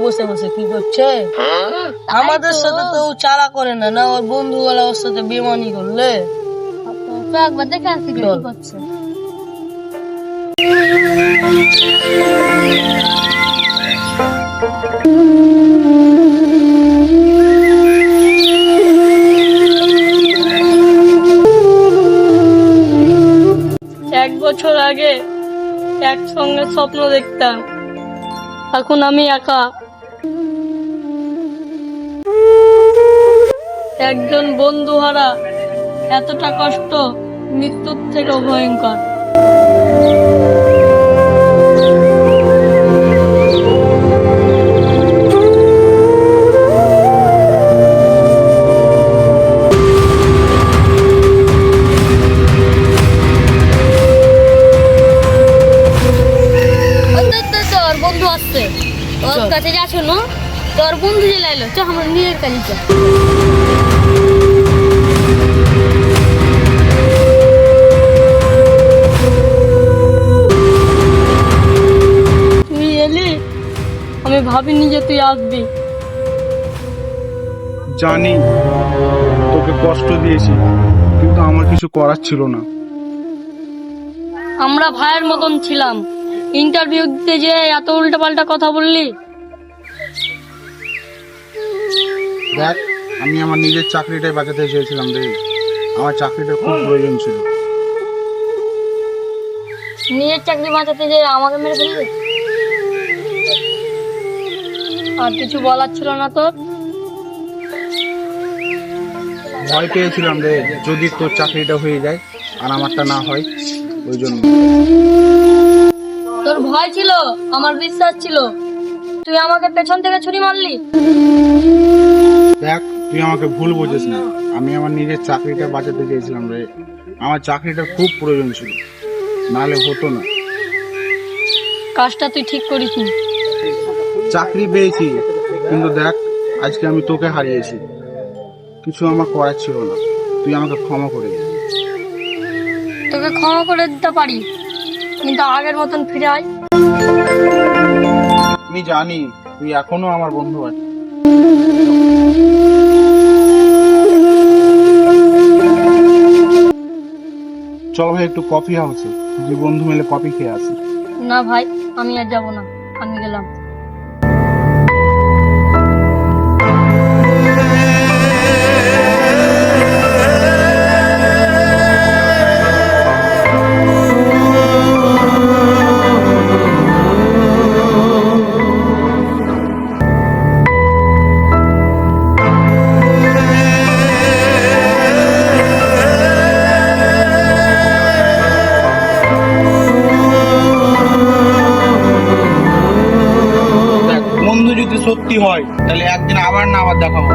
বসে বসে কি করছে? আমাদের সাথে তো ও চালা করে না, না ওর বন্ধু গুলা ওর সাথে বেমানি করলে। তো একবার দেখে আসি কি চল। করছে। এক বছর আগে একসঙ্গে স্বপ্ন দেখতাম, এখন আমি একা। একজন বন্ধু হারা এতটা কষ্ট মৃত্যুর থেকেও ভয়ঙ্কর। তোর বন্ধু আসছে, ওর কাছে যা শোনো, তোর বন্ধু যে লাইলো চ আমার নিজের কাছে যা। তুই এলি, আমি ভাবিনি যে তুই আসবি। জানি তোকে কষ্ট দিয়েছি, কিন্তু আমার কিছু করার ছিল না। আমরা ভাইয়ের মতন ছিলাম, ইন্টারভিউ দিতে যে এত উল্টাপাল্টা কথা বললি। দেখ, আমি আমার নিজের চাকরিটাই বাঁচাতে চেয়েছিলাম রে। আমার চাকরিটা খুব প্রয়োজন ছিল। নিজের চাকরি বাঁচাতে যে আমাকে মেরে ফেললি। আর কিছু বলার ছিল না তোর? ভয় পেয়েছিলাম রে, যদি তোর চাকরিটা হয়ে যায় আর আমারটা না হয়, ওই জন্য। তোর ভয় ছিল, আমার বিশ্বাস ছিল, তুই আমাকে পেছন থেকে ছুরি মারলি। দেখ, তুই আমাকে ভুল বুঝিস না। আমি আমার নিজের চাকরিটা বাঁচাতে চেয়েছিলাম রে। আমার চাকরিটা খুব প্রয়োজন ছিল, নাহলে হতো না। কাজটা তুই ঠিক করিসনি। চাকরি পেয়েছি, কিন্তু দেখ, আজকে আমি তোকে হারিয়েছি। কিছু আমার করার ছিল না, তুই আমাকে ক্ষমা করে দে। তোকে ক্ষমা করে দিতে পারি, কিন্তু আগের মতন ফিরে আয়। আমি জানি তুই এখনো আমার বন্ধু আছিস। চল ভাই, একটু কফি হাউসে দুই বন্ধু মিলে কফি খেয়ে আসি। না ভাই, আমি আর যাবো না, আমি গেলাম। দেখ, বন্ধু যদি সত্যি হয় তাহলে একদিন আবার না আবার দেখা হবে।